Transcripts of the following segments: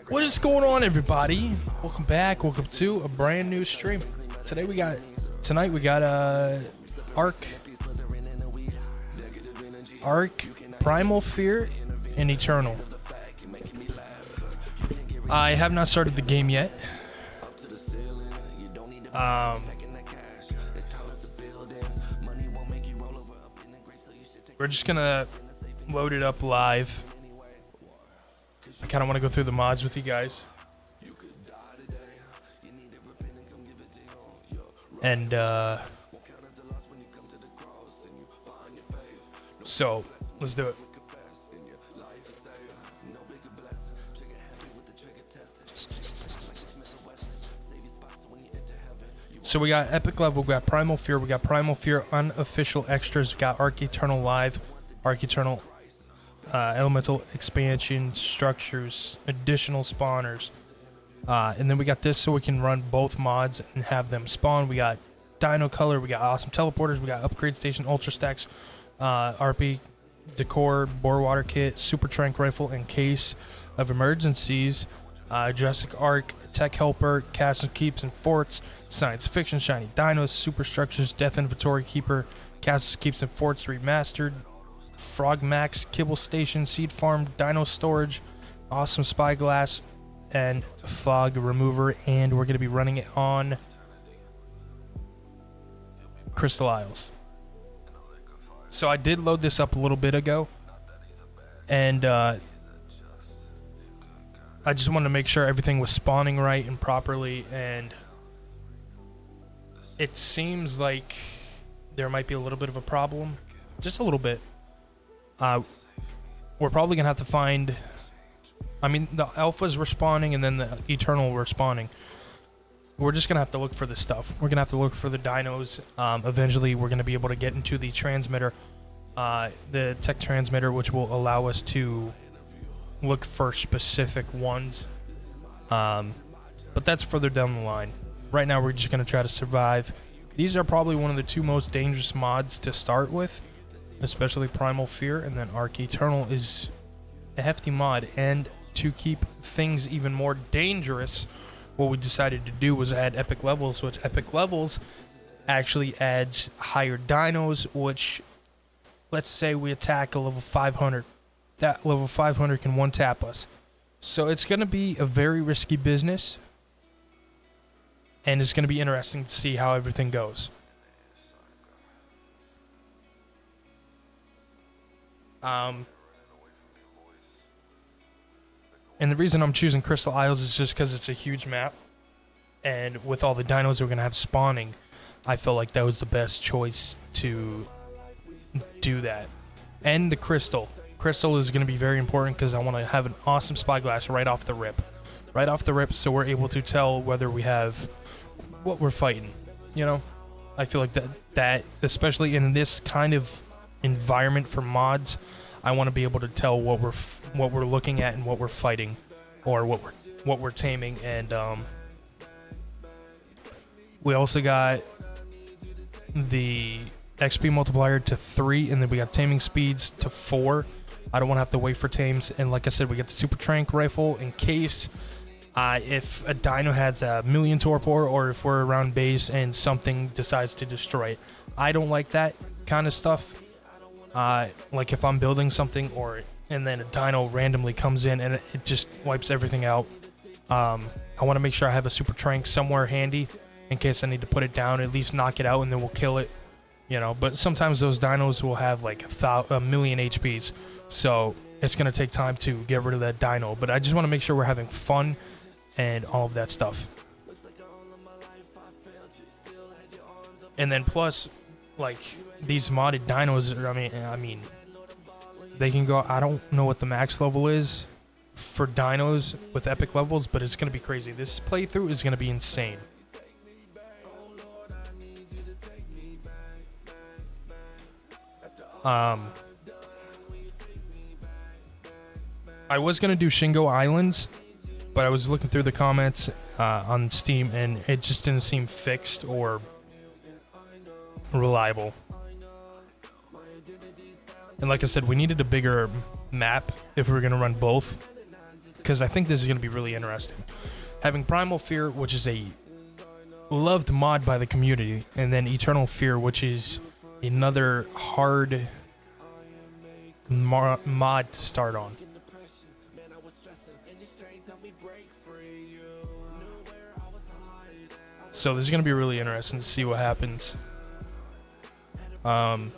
What is going on, everybody? Welcome back. Welcome to a brand new stream. Tonight we got Ark Primal Fear and Eternal. I have not started the game yet. We're just gonna load it up live. I kind of want to go through the mods with you guys. And so let's do it. So we got Epic Level, we got Primal Fear, we got Primal Fear Unofficial Extras, we got Ark Eternal Live, Ark Eternal Elemental Expansion Structures, additional spawners. And then we got this so we can run both mods and have them spawn. We got Dino Color, we got Awesome Teleporters, we got Upgrade Station, Ultra Stacks, RP Decor, Bore Water Kit, Super Trank Rifle, and Case of Emergencies, Jurassic Ark, Tech Helper, Castle Keeps and Forts, Science Fiction, Shiny Dinos, Super Structures, Death Inventory Keeper, Castle Keeps and Forts Remastered, Frog Max, Kibble Station, Seed Farm, Dino Storage, Awesome Spyglass, and Fog Remover, and we're going to be running it on Crystal Isles. So I did load this up a little bit ago, and I just wanted to make sure everything was spawning right and properly, and it seems like there might be a little bit of a problem, just a little bit. We're probably gonna have to find, I mean, the alphas were spawning and then the Eternal were spawning. We're just gonna have to look for this stuff. We're gonna have to look for the dinos. Eventually we're gonna be able to get into the transmitter, the tech transmitter, which will allow us to look for specific ones. But that's further down the line. Right now we're just gonna try to survive. These are probably one of the two most dangerous mods to start with, especially Primal Fear, and then Ark Eternal is a hefty mod. And to keep things even more dangerous, what we decided to do was add Epic Levels, which Epic Levels actually adds higher dinos, which, let's say we attack a level 500. That level 500 can one-tap us. So it's going to be a very risky business, and it's going to be interesting to see how everything goes. And the reason I'm choosing Crystal Isles is just because it's a huge map, and with all the dinos we're going to have spawning, I felt like that was the best choice to do that. And the Crystal is going to be very important because I want to have an awesome spyglass right off the rip, so we're able to tell whether we have what we're fighting. You know, I feel like that especially in this kind of environment for mods, I want to be able to tell what we're looking at and what we're fighting, or what we're taming. And we also got the XP multiplier to 3, and then we got taming speeds to 4. I don't want to have to wait for tames. And like I said, we got the Super Trank Rifle in case if a dino has a million torpor, or if we're around base and something decides to destroy it. I don't like that kind of stuff. Like if I'm building something, and then a dino randomly comes in and it just wipes everything out. I want to make sure I have a Super Trank somewhere handy in case I need to put it down, at least knock it out, and then we'll kill it. You know, but sometimes those dinos will have like a million HPs, so it's gonna take time to get rid of that dino. But I just want to make sure we're having fun and all of that stuff. And then plus, like, these modded dinos, I mean, they can go, I don't know what the max level is for dinos with Epic Levels, but it's gonna be crazy. This playthrough is gonna be insane. I was gonna do Shingo Islands, but I was looking through the comments on Steam, and it just didn't seem fixed or reliable. And like I said, we needed a bigger map if we were going to run both, because I think this is going to be really interesting. Having Primal Fear, which is a loved mod by the community, and then Eternal Fear, which is another hard mod to start on. So this is going to be really interesting to see what happens. I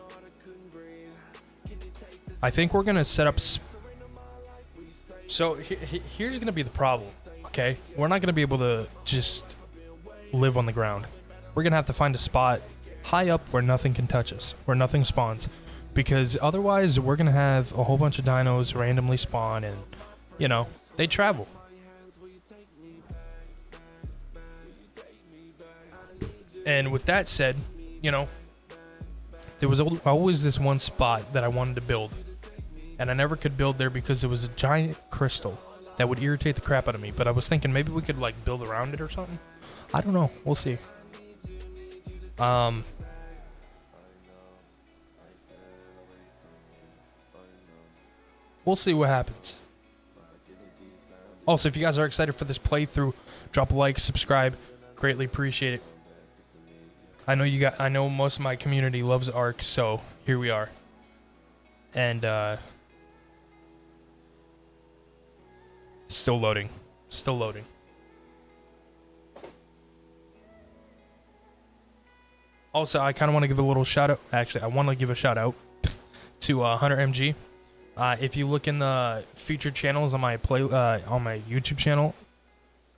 think we're going to set up... So here's going to be the problem, okay? We're not going to be able to just live on the ground. We're going to have to find a spot high up where nothing can touch us, where nothing spawns. Because otherwise, we're going to have a whole bunch of dinos randomly spawn and, you know, they travel. And with that said, you know, there was always this one spot that I wanted to build. And I never could build there because there was a giant crystal that would irritate the crap out of me. But I was thinking maybe we could, like, build around it or something. I don't know. We'll see. We'll see what happens. Also, if you guys are excited for this playthrough, drop a like, subscribe. Greatly appreciate it. I know most of my community loves Ark, so here we are. And still loading. Still loading. Also, I kind of want to give a little shout out. Actually, I want to give a shout out to Hunter MG. If you look in the featured channels on my on my YouTube channel,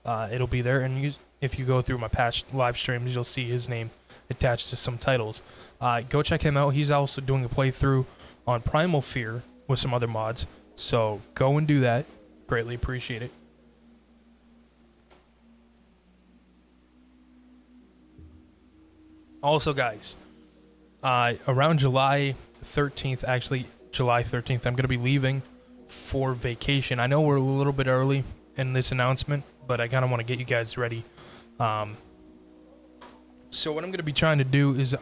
it'll be there. And if you go through my past live streams, you'll see his name attached to some titles. Go check him out. He's also doing a playthrough on Primal Fear with some other mods. So go and do that. Greatly appreciate it. Also, guys, around July 13th, actually July 13th, I'm going to be leaving for vacation. I know we're a little bit early in this announcement, but I kind of want to get you guys ready. So what I'm going to be trying to do is,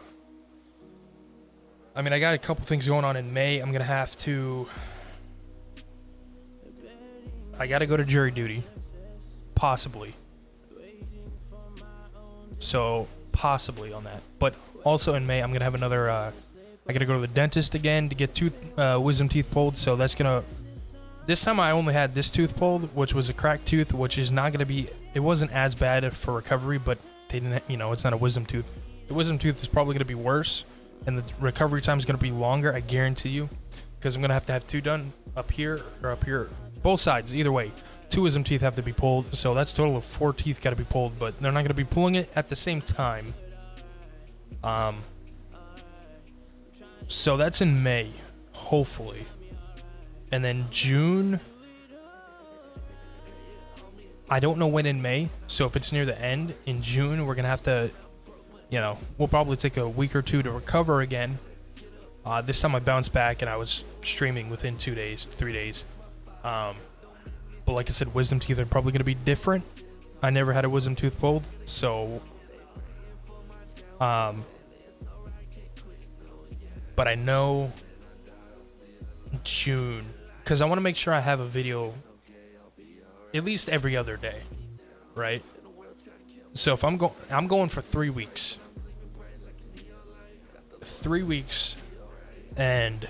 I mean, I got a couple things going on in May. I'm going to have to, I got to go to jury duty, possibly. So possibly on that. But also in May, I'm going to have another, I got to go to the dentist again to get wisdom teeth pulled. So that's going to, this time I only had this tooth pulled, which was a cracked tooth, which is not going to be, it wasn't as bad for recovery, but they didn't, you know, it's not a wisdom tooth. The wisdom tooth is probably going to be worse, and the recovery time is going to be longer, I guarantee you, because I'm going to have two done up here, or up here, both sides, either way. 2 wisdom teeth have to be pulled, so that's a total of 4 teeth got to be pulled, but they're not going to be pulling it at the same time. So that's in May, hopefully. And then June, I don't know when in May, so if it's near the end, in June, we're going to have to, you know, we'll probably take a week or 2 to recover again. This time I bounced back and I was streaming within 2 days, 3 days. But like I said, wisdom teeth are probably going to be different. I never had a wisdom tooth pulled, so... but I know June, because I want to make sure I have a video at least every other day, right? So if I'm going for 3 weeks. 3 weeks, and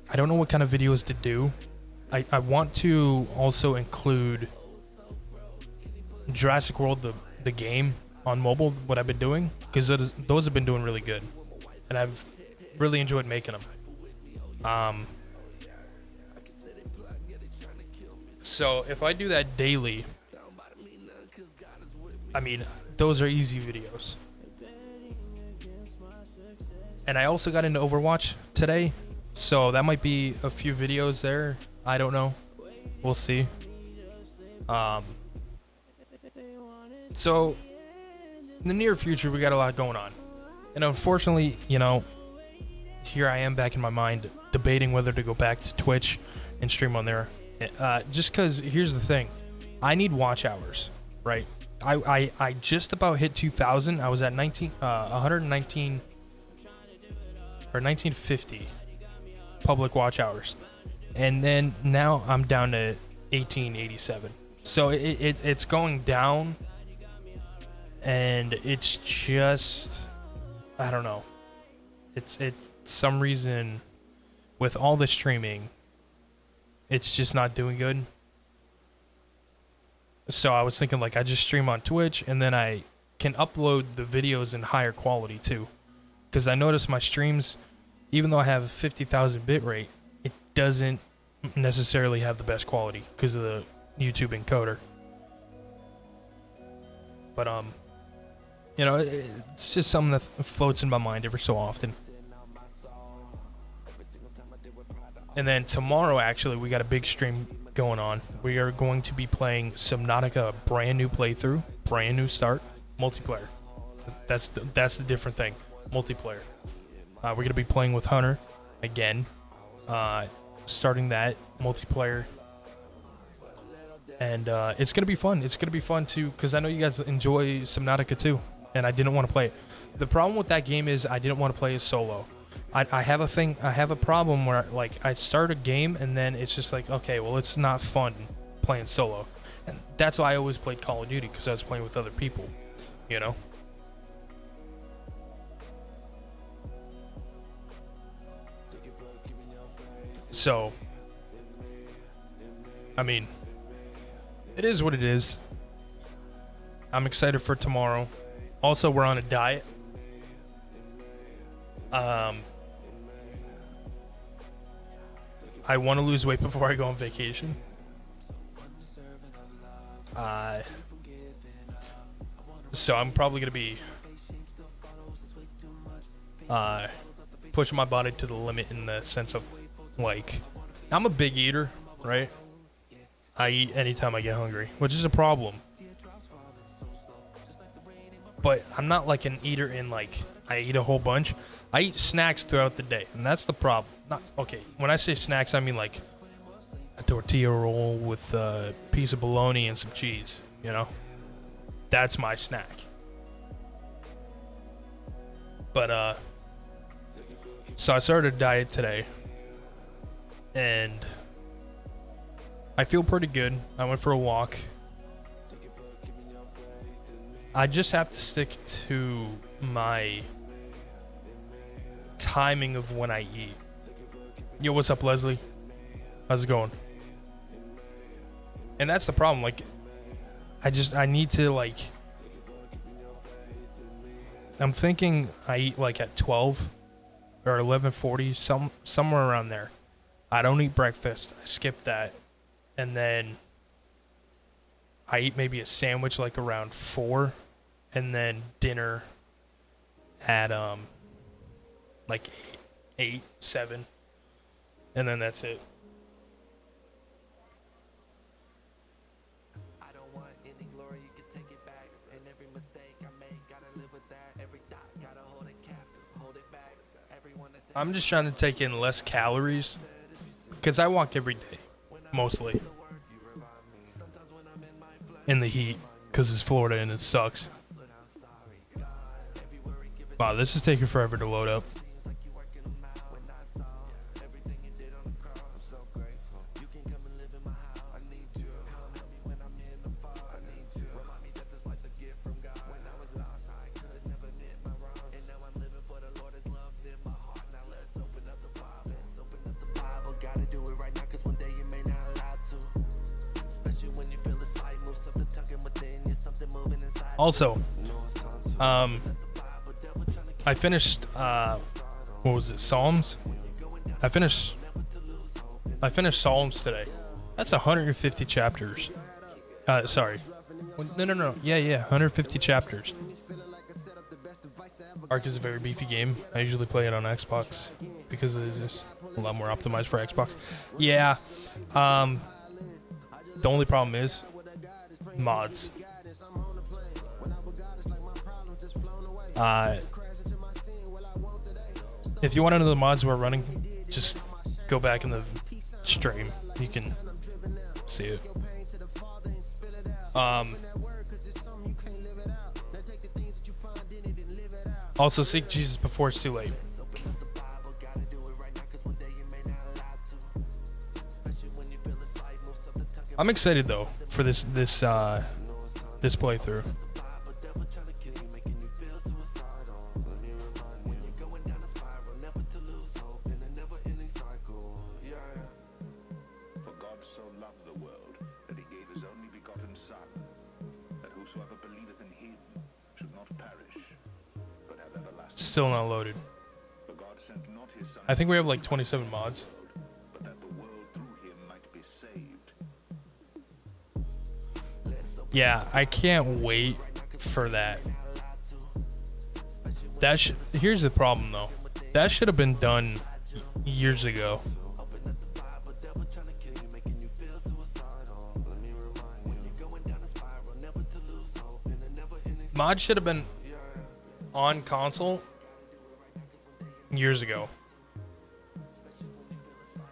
I don't know what kind of videos to do. I want to also include Jurassic World, the game, on mobile, what I've been doing, because those have been doing really good, and I've really enjoyed making them. So if I do that daily, I mean, those are easy videos. And I also got into Overwatch today, so that might be a few videos there. I don't know. We'll see. So in the near future, we got a lot going on. And unfortunately, you know, here I am back in my mind debating whether to go back to Twitch and stream on there. Just because, here's the thing. I need watch hours, right? I just about hit 2,000. I was at 119 or 1950. public watch hours. And then now I'm down to 1887. So it's going down, and it's just, I don't know. It's some reason with all the streaming, it's just not doing good. So I was thinking, like, I just stream on Twitch, and then I can upload the videos in higher quality too. Because I noticed my streams, even though I have 50,000 bitrate, it doesn't necessarily have the best quality because of the YouTube encoder. But you know, it's just something that floats in my mind every so often. And then tomorrow, actually, we got a big stream going on. We are going to be playing Subnautica, a brand new playthrough, brand new start, multiplayer. That's the different thing, multiplayer. We're going to be playing with Hunter again, starting that multiplayer. And it's going to be fun. It's going to be fun, too, because I know you guys enjoy Subnautica, too, and I didn't want to play it. The problem with that game is I didn't want to play it solo. I have a problem where, like, I start a game and then it's just like, okay, well, it's not fun playing solo. And that's why I always played Call of Duty, because I was playing with other people, you know? So, I mean, it is what it is. I'm excited for tomorrow. Also, we're on a diet. I want to lose weight before I go on vacation. So I'm probably going to be pushing my body to the limit in the sense of, like, I'm a big eater, right? I eat anytime I get hungry, which is a problem. But I'm not like an eater in, like, I eat a whole bunch. I eat snacks throughout the day, and that's the problem. Okay, when I say snacks, I mean like a tortilla roll with a piece of bologna and some cheese, you know? That's my snack. But, so I started a diet today, and I feel pretty good. I went for a walk. I just have to stick to my timing of when I eat. Yo, what's up, Leslie? How's it going? And that's the problem. Like, I need to, like, I'm thinking I eat like at 12 or 11:40, somewhere around there. I don't eat breakfast. I skip that, and then I eat maybe a sandwich like around 4, and then dinner at like 8, 7. And then that's it. I don't want any glory, you can take it back. And every mistake I make, gotta live with that. Every thought, gotta hold it captive, hold it back. Everyone that's I'm just trying to take in less calories, because I walk every day, mostly. In the heat, because it's Florida and it sucks. Wow, this is taking forever to load up. Also, I finished, what was it, Psalms? I finished Psalms today. That's 150 chapters. Sorry. No. Yeah, 150 chapters. Ark is a very beefy game. I usually play it on Xbox because it is just a lot more optimized for Xbox. Yeah. The only problem is mods. If you want to know the mods we're running, just go back in the stream. You can see it. Also, seek Jesus before it's too late. I'm excited though for this playthrough. Still not loaded. I think we have like 27 mods. Yeah, I can't wait for that. Here's the problem though. That should have been done years ago. Mods should have been on console years ago.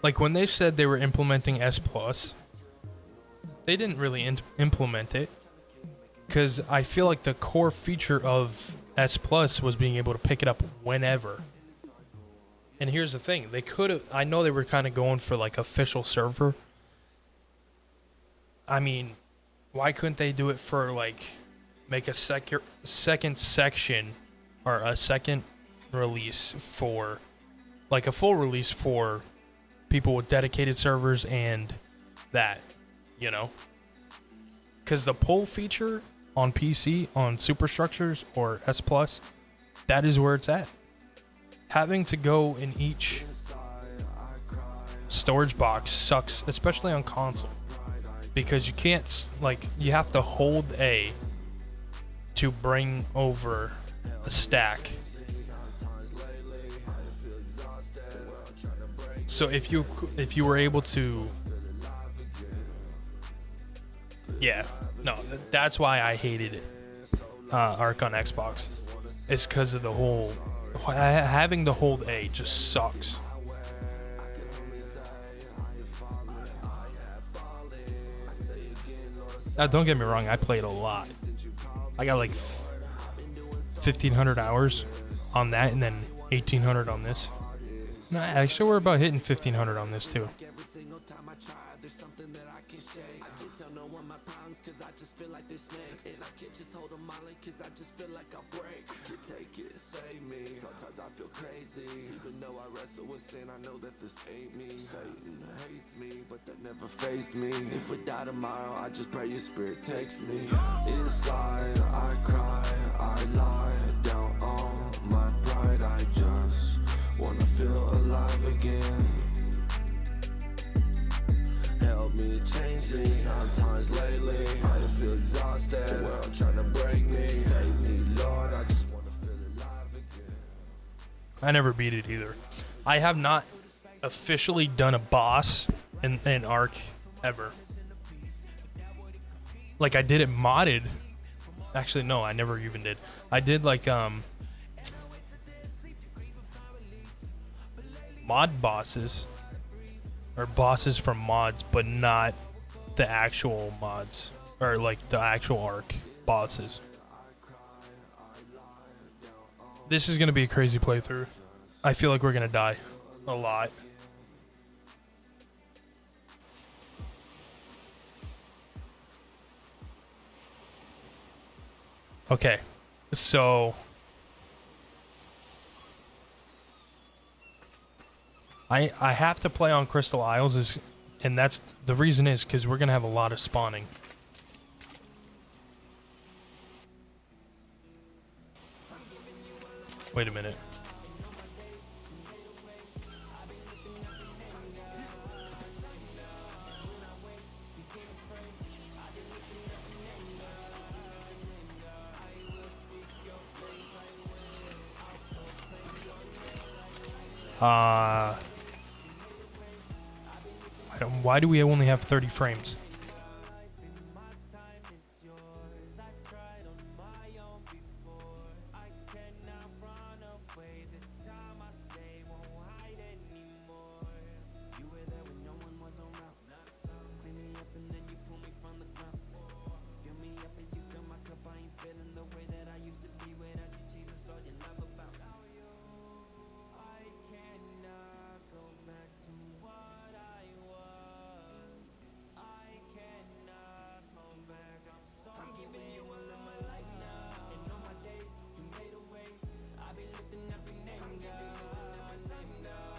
Like when they said they were implementing S Plus, they didn't really implement it because I feel like the core feature of S Plus was being able to pick it up whenever. And here's the thing, they could have, I know they were kind of going for like official server. I mean, why couldn't they do it for like, make a second section or a second release for, like a full release for people with dedicated servers and that, you know? Because the pull feature on PC, on Superstructures or S Plus, that is where it's at. Having to go in each storage box sucks, especially on console. Because you can't, like, you have to hold A to bring over a stack. So if you were able to, yeah, no, that's why I hated it. Ark on Xbox. It's because of the whole having to hold A just sucks. Now, don't get me wrong, I played a lot. I got like 1,500 hours on that, and then 1,800 on this. No, actually, we're about hitting 1,500 on this too. Never face me. If we die tomorrow, I just pray your spirit takes me. Inside, I cry, I lie down on my pride. I just wanna feel alive again. Help me change me. Sometimes lately, I feel exhausted. The world trying to break me. Save me, Lord. I just wanna feel alive again. I never beat it either. I have not officially done a boss in Ark ever. Like I did it modded. Actually, no, I never even did. I did like mod bosses or bosses from mods, but not the actual mods or like the actual Ark bosses. This is gonna be a crazy playthrough. I feel like we're gonna die a lot. Okay, so I have to play on Crystal Isles, and that's the reason is because we're gonna have a lot of spawning. Wait a minute. Why do we only have 30 frames?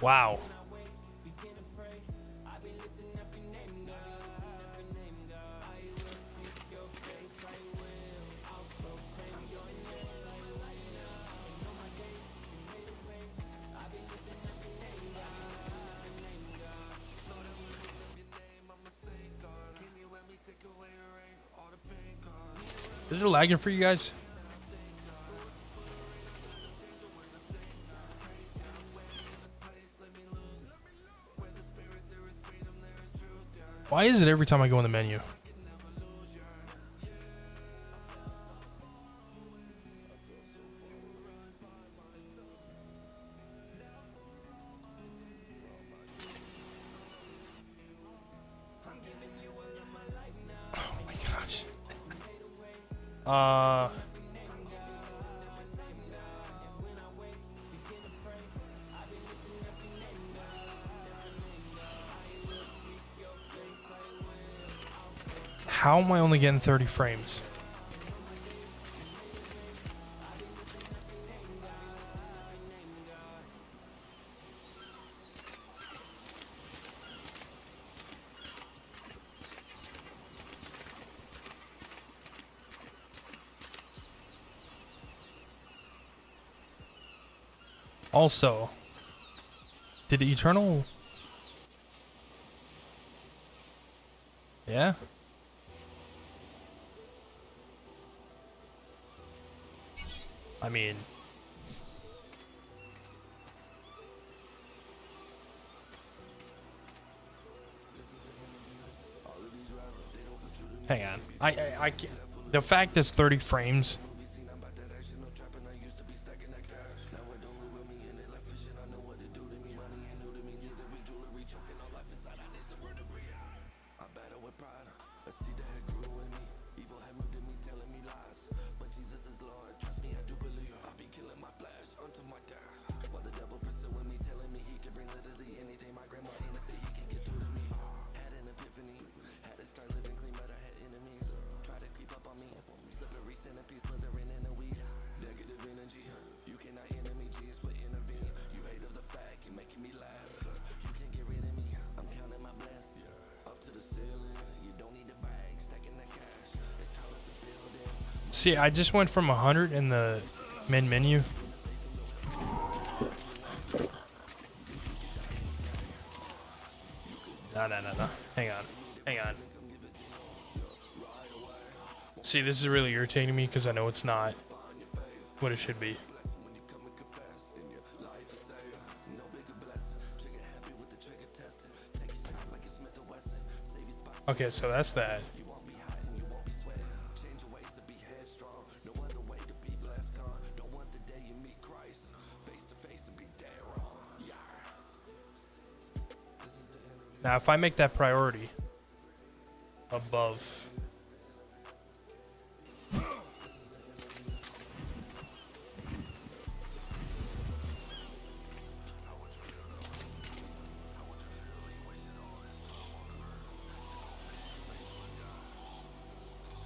Wow. Is it lagging for you guys? Why is it every time I go in the menu? Oh my gosh. How am I only getting 30 frames? Also, did Eternal... Yeah? I mean... Hang on. I can't... The fact it's 30 frames... See, I just went from 100 in the main menu. No. Hang on. See, this is really irritating me because I know it's not what it should be. Okay, so that's that. Now, if I make that priority above...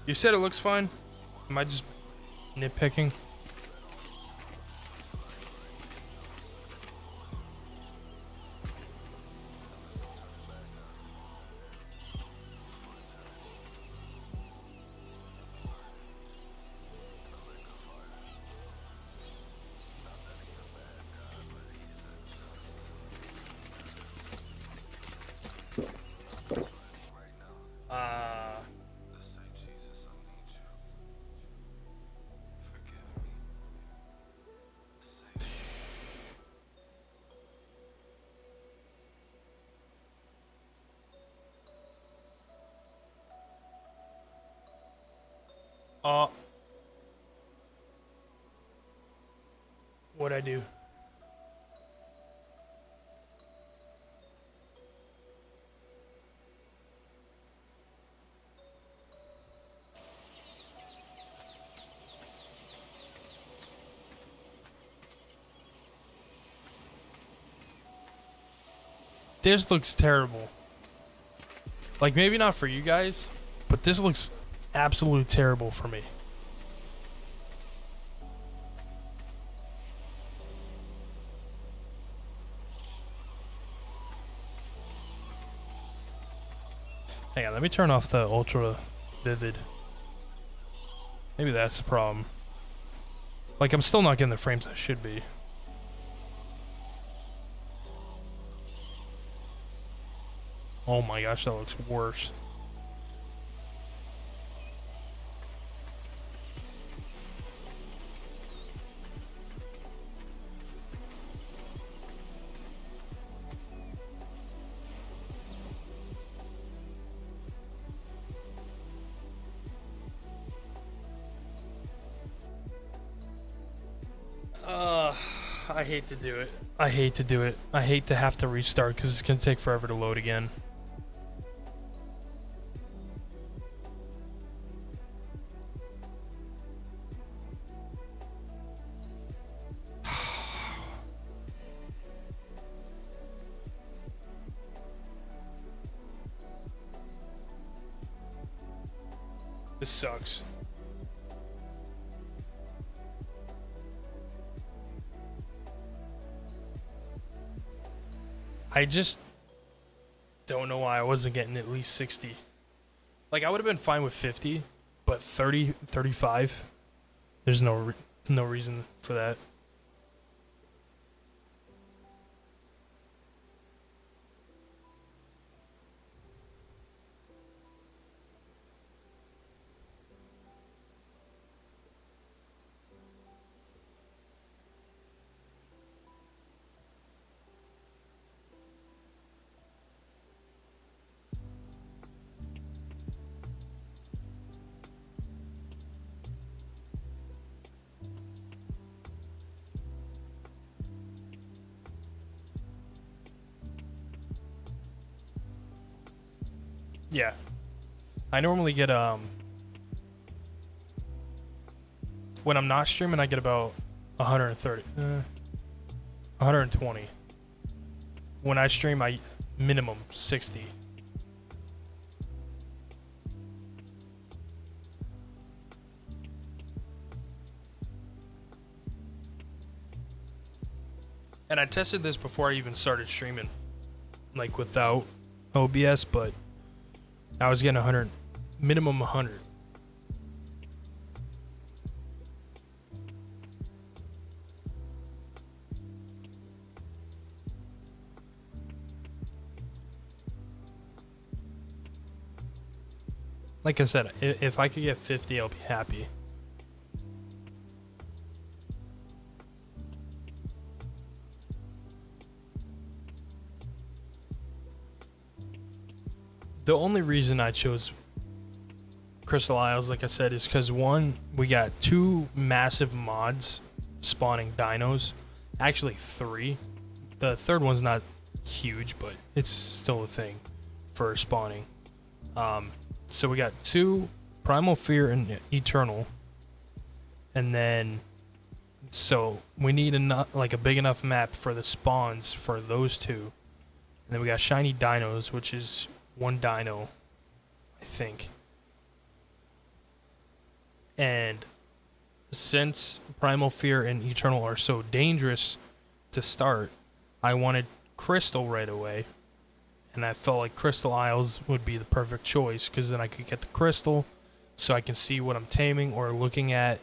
You said it looks fine? Am I just nitpicking? What'd I do? This looks terrible. Like, maybe not for you guys, but this looks absolutely terrible for me. Hang on, let me turn off the ultra vivid. Maybe that's the problem. Like, I'm still not getting the frames I should be. Oh my gosh, that looks worse. I hate to do it. I hate to do it. I hate to have to restart because it's going to take forever to load again. This sucks. I just don't know why I wasn't getting at least 60. Like, I would have been fine with 50, but 30, 35, there's no reason for that. Yeah. I normally get, when I'm not streaming, I get about 130, 120. When I stream, I minimum 60. And I tested this before I even started streaming, like without OBS, but I was getting 100, minimum 100. Like I said, if I could get 50, I'll be happy. The only reason I chose Crystal Isles, like I said, is because one, we got 2 massive mods spawning dinos. Actually 3. The third one's not huge, but it's still a thing for spawning. So we got 2 Primal Fear and Eternal. And then, so we need like a big enough map for the spawns for those 2. And then we got Shiny Dinos, which is 1 dino, I think. And since Primal Fear and Eternal are so dangerous to start, I wanted Crystal right away. And I felt like Crystal Isles would be the perfect choice, because then I could get the Crystal so I can see what I'm taming or looking at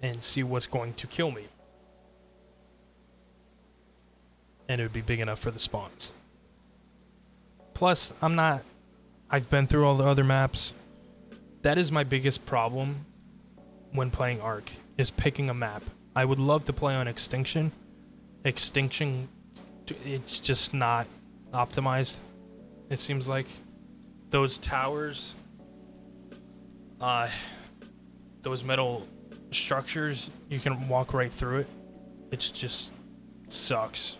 and see what's going to kill me. And it would be big enough for the spawns. Plus, I've been through all the other maps. That is my biggest problem when playing Ark, is picking a map. I would love to play on Extinction. Extinction, it's just not optimized, it seems like. Those towers, those metal structures, you can walk right through it. It's just sucks.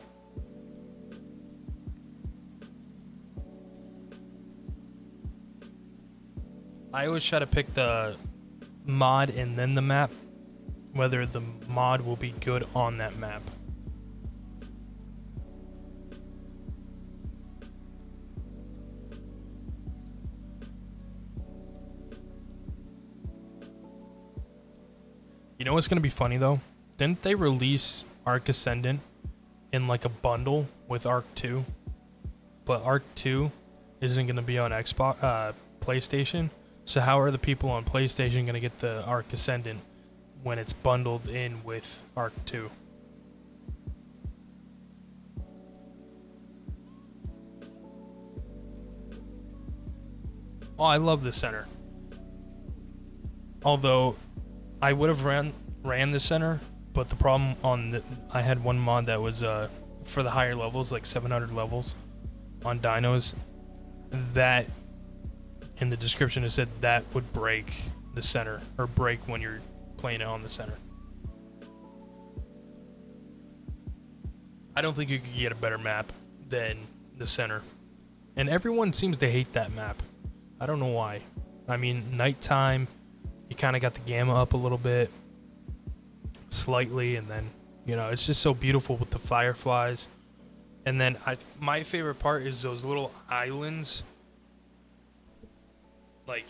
I always try to pick the mod and then the map, whether the mod will be good on that map. You know what's going to be funny though? Didn't they release Ark Ascendant in like a bundle with Ark 2? But Ark 2 isn't going to be on Xbox, PlayStation. So how are the people on PlayStation going to get the Ark Ascendant when it's bundled in with Ark 2? Oh, I love the center. Although I would have ran the center, but the problem I had one mod that was for the higher levels, like 700 levels on dinos, that in the description it said that would break the center, or break when you're playing it on the center. I don't think you could get a better map than the center. And everyone seems to hate that map. I don't know why. I mean, nighttime, you kind of got the gamma up a little bit, slightly, and then, you know, it's just so beautiful with the fireflies. And then my favorite part is those little islands. Like,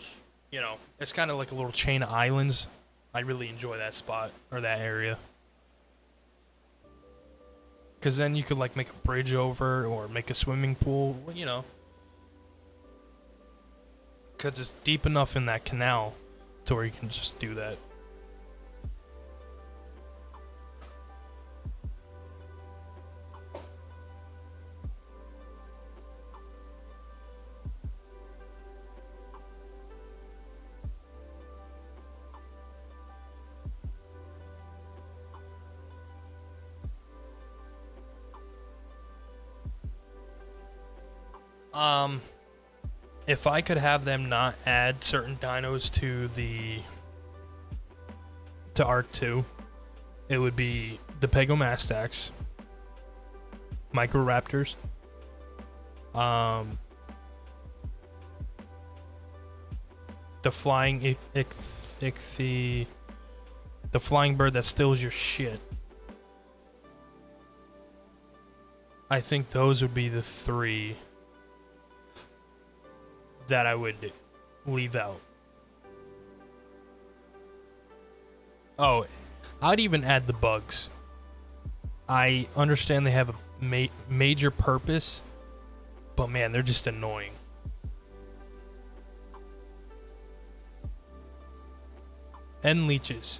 you know, it's kind of like a little chain of islands. I really enjoy that spot, or that area. Because then you could, like, make a bridge over, or make a swimming pool, you know. Because it's deep enough in that canal to where you can just do that. If I could have them not add certain dinos to Ark 2, it would be the Pegomastax, Microraptors, the flying the flying bird that steals your shit. I think those would be the three that I would leave out. Oh, I'd even add the bugs. I understand they have a major purpose, but man, they're just annoying. And leeches.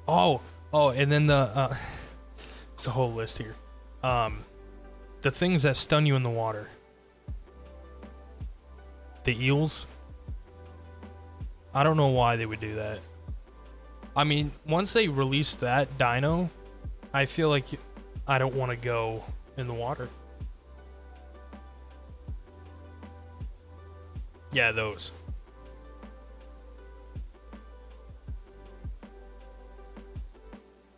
Oh, and then it's a whole list here. The things that stun you in the water. The eels. I don't know why they would do that. I mean, once they release that dino, I feel like I don't want to go in the water. Yeah, those.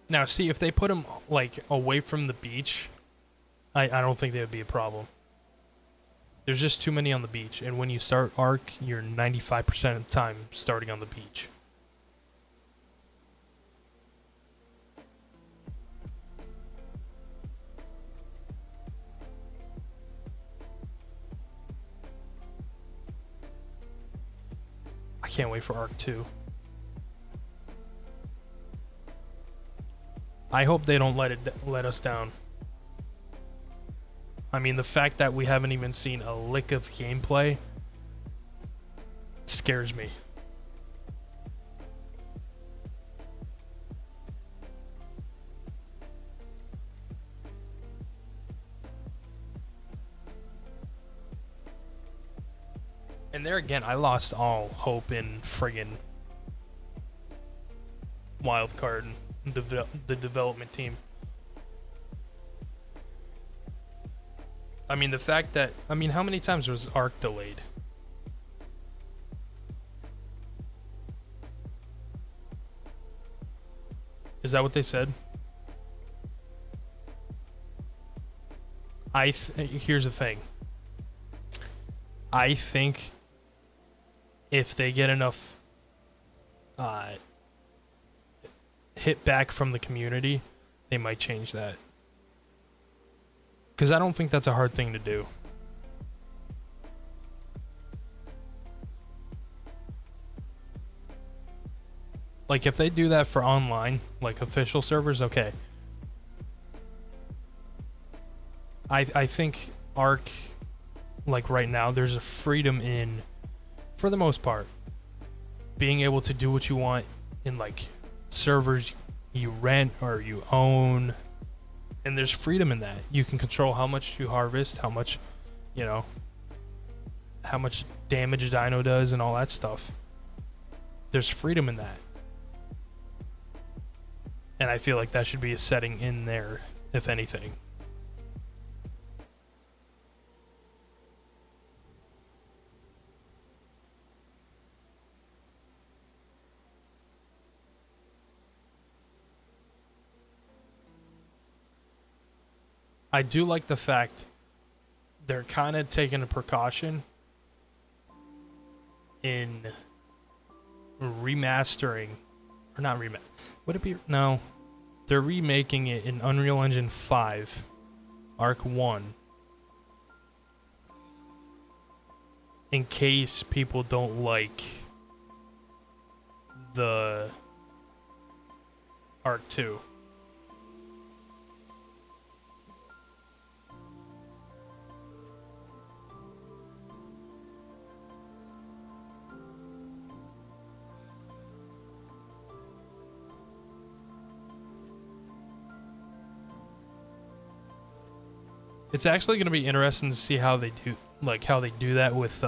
Now, see, if they put them, like, away from the beach, I don't think that would be a problem. There's just too many on the beach, and when you start Ark, you're 95% of the time starting on the beach. I can't wait for Ark 2. I hope they don't let us down. I mean, the fact that we haven't even seen a lick of gameplay scares me. And there again, I lost all hope in friggin' Wildcard, the development team. I mean, the fact that... I mean, how many times was Ark delayed? Is that what they said? Here's the thing. I think if they get enough hit back from the community, they might change that. Because I don't think that's a hard thing to do. Like, if they do that for online, like official servers, okay. I think Ark like right now, there's a freedom in, for the most part, being able to do what you want in like servers you rent or you own, and there's freedom in that. You can control how much you harvest, how much, you know, how much damage a dino does and all that stuff. There's freedom in that. And I feel like that should be a setting in there, if anything. I do like the fact they're kind of taking a precaution in remastering, or not remake. Would it be? No. They're remaking it in Unreal Engine 5, Ark 1, in case people don't like the Ark 2. It's actually going to be interesting to see how they do, like how they do that with,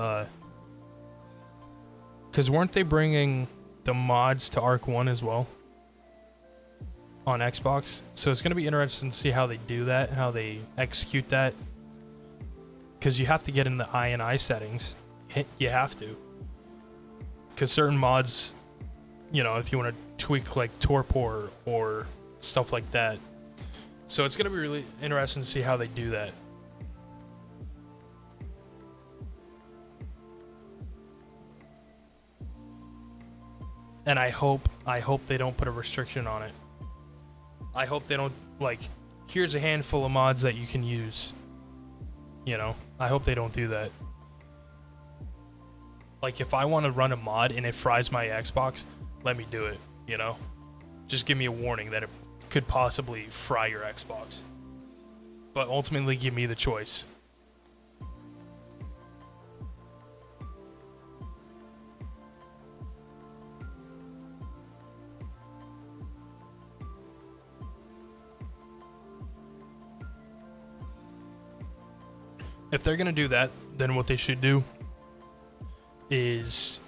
because weren't they bringing the mods to Ark 1 as well on Xbox? So it's going to be interesting to see how they do that, how they execute that, because you have to get in the I settings. You have to, because certain mods, you know, if you want to tweak like torpor or stuff like that. So it's going to be really interesting to see how they do that. And I hope they don't put a restriction on it. I hope they don't, like, here's a handful of mods that you can use. You know, I hope they don't do that. Like, if I want to run a mod and it fries my Xbox, let me do it, you know? Just give me a warning that it could possibly fry your Xbox, but ultimately give me the choice. If they're gonna do that, then what they should do is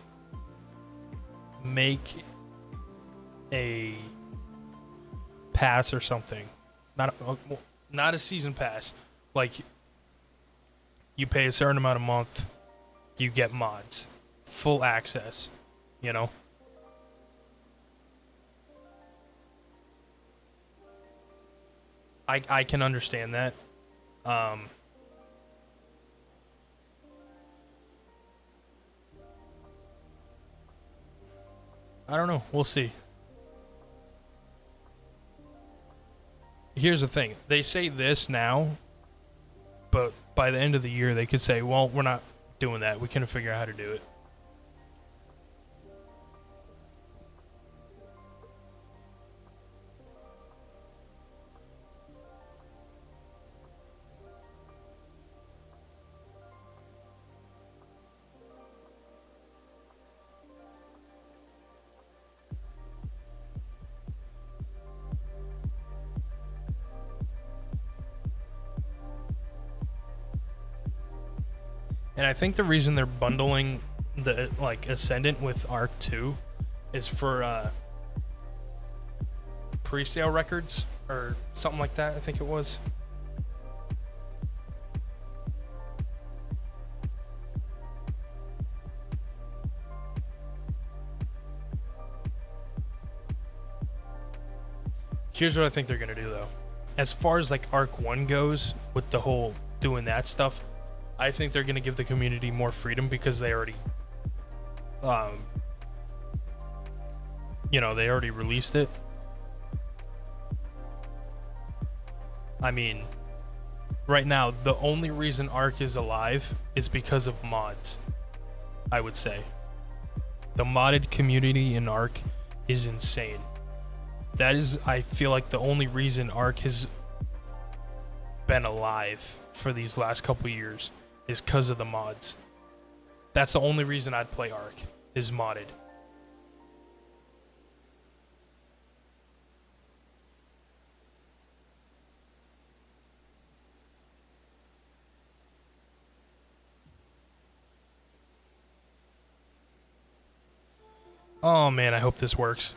make a pass or something, not a season pass. Like, you pay a certain amount a month, you get mods, full access, you know. I can understand that. I don't know. We'll see. Here's the thing. They say this now, but by the end of the year, they could say, well, we're not doing that. We couldn't figure out how to do it. And I think the reason they're bundling the like Ascendant with Ark 2 is for pre-sale records or something like that, I think it was. Here's what I think they're gonna do though. As far as like Ark 1 goes, with the whole doing that stuff, I think they're going to give the community more freedom because they already, you know, they already released it. I mean, right now, the only reason Ark is alive is because of mods, I would say. The modded community in Ark is insane. That is, I feel like, the only reason Ark has been alive for these last couple years. is because of the mods. That's the only reason I'd play Ark, is modded. Oh man, I hope this works.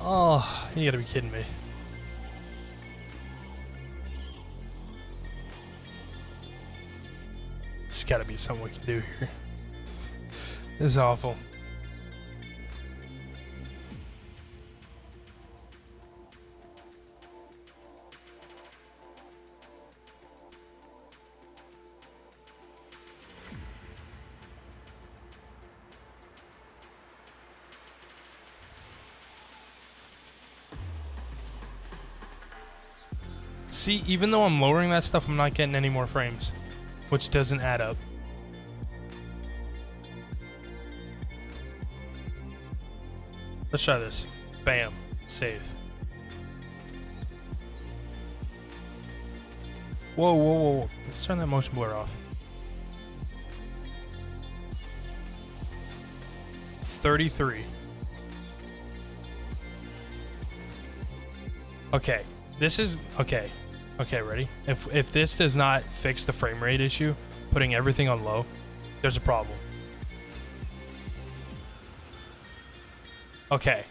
Oh, you gotta be kidding me. There's gotta be something we can do here. This is awful. See, even though I'm lowering that stuff, I'm not getting any more frames, which doesn't add up. Let's try this. Bam. Save. Whoa, whoa, whoa, whoa. Let's turn that motion blur off. 33. Okay. This is... Okay. Okay, ready? If this does not fix the frame rate issue, putting everything on low, there's a problem. Okay.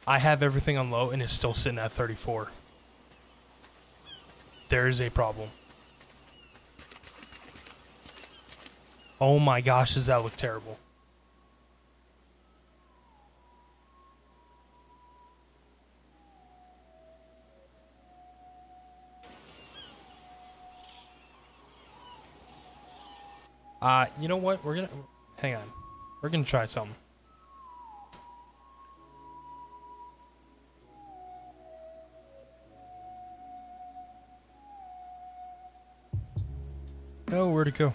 I have everything on low and it's still sitting at 34. There is a problem. Oh my gosh, does that look terrible. You know what? We're gonna... Hang on. We're gonna try something. No, where'd it go?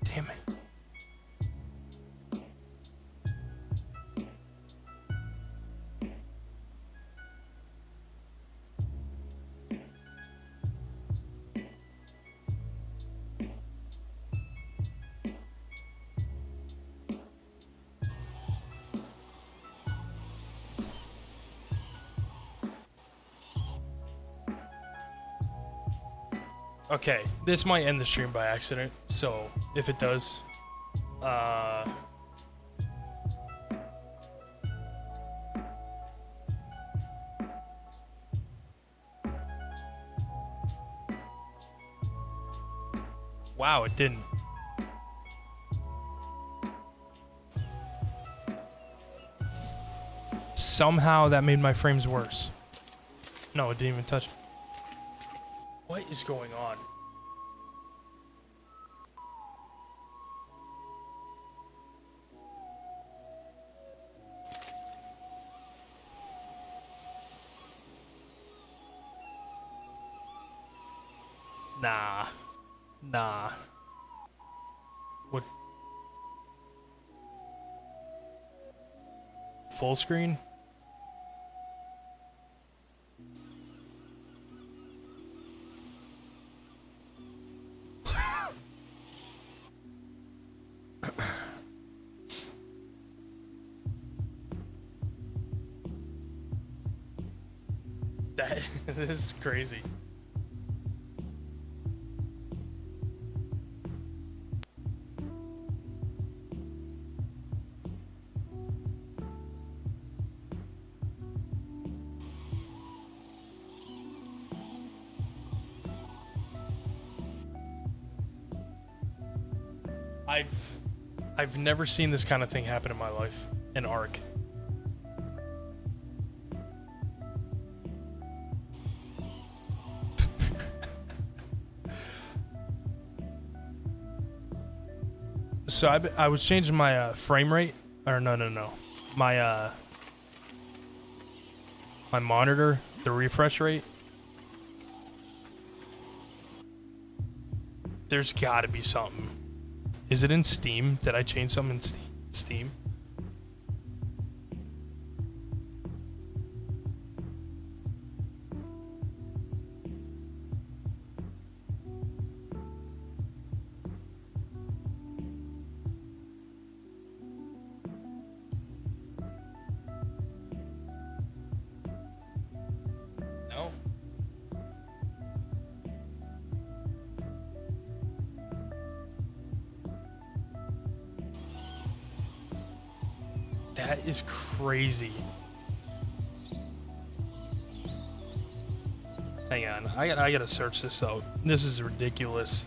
Damn it. Okay, this might end the stream by accident, so if it does, wow, it didn't. Somehow that made my frames worse. No, it didn't even touch. What is going on? Nah. Nah. What? Full screen? This is crazy. I've never seen this kind of thing happen in my life in Ark. So I was changing my frame rate, or no, my my monitor, the refresh rate. There's got to be something. Is it in Steam? Did I change something in Steam? No. That is crazy. Hang on, I gotta search this out. This is ridiculous.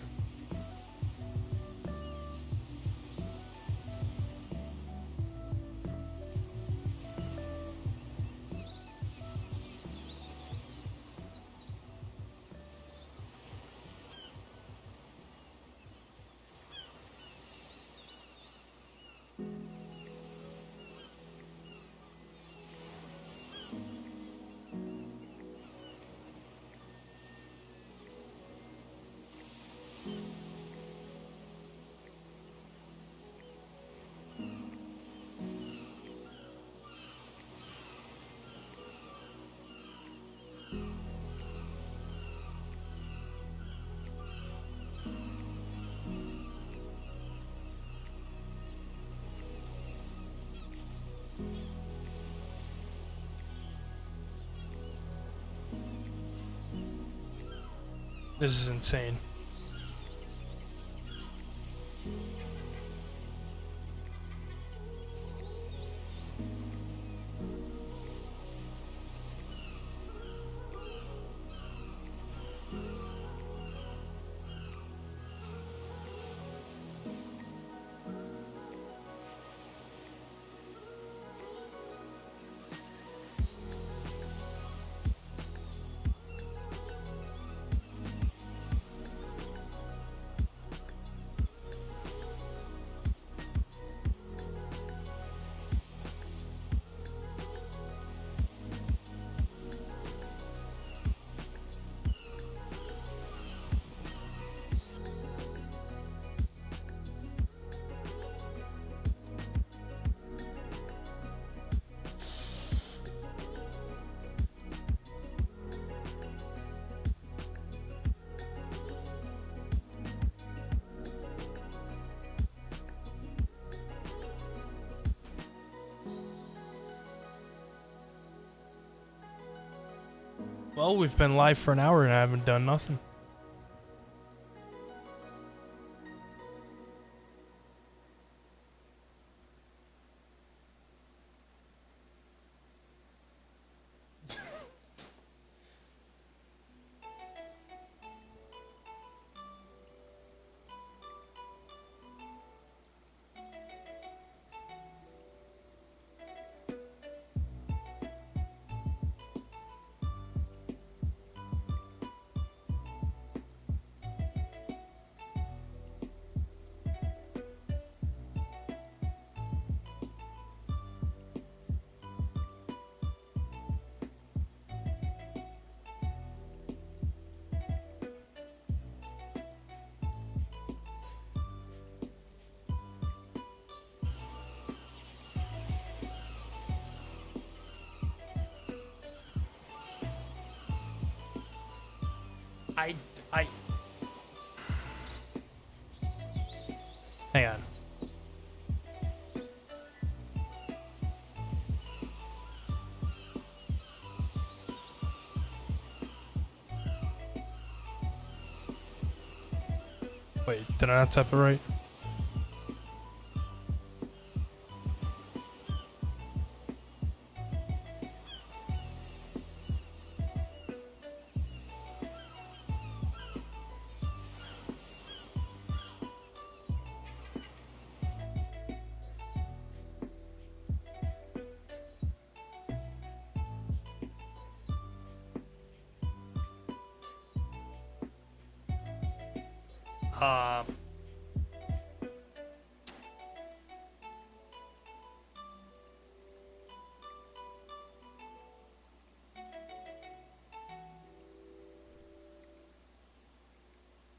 This is insane. Well, we've been live for an hour and I haven't done nothing. I hang on. Wait, did I not type it right? Uh,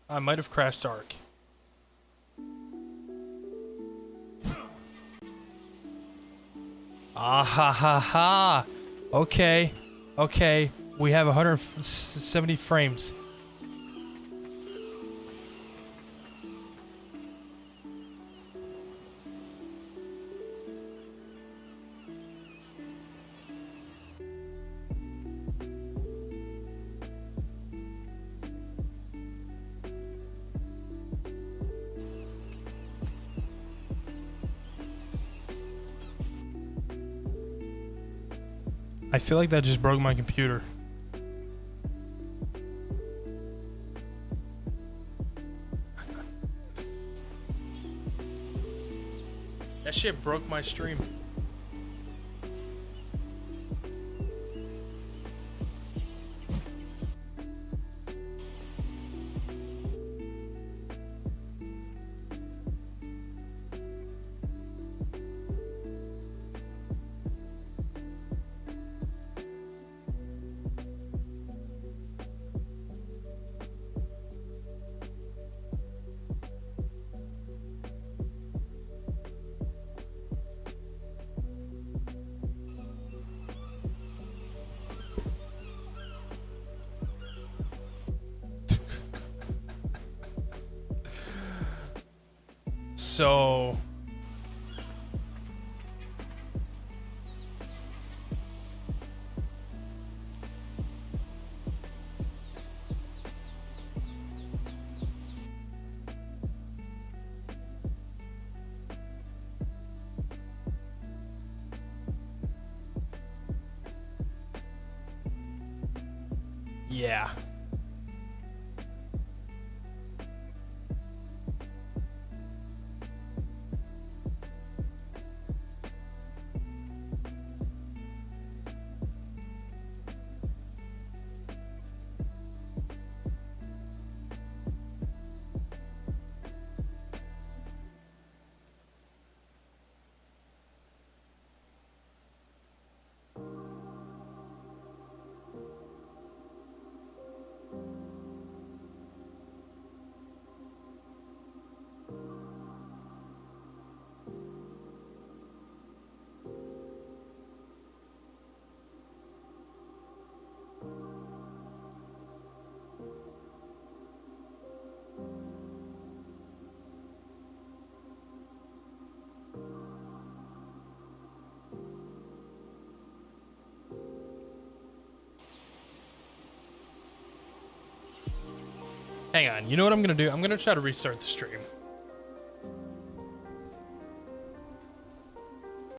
I might have crashed Ark. Ah ha ha ha. Okay. Okay. We have 170 frames. I feel like that just broke my computer. That shit broke my stream. So yeah. Hang on. You know what I'm gonna do? I'm gonna try to restart the stream.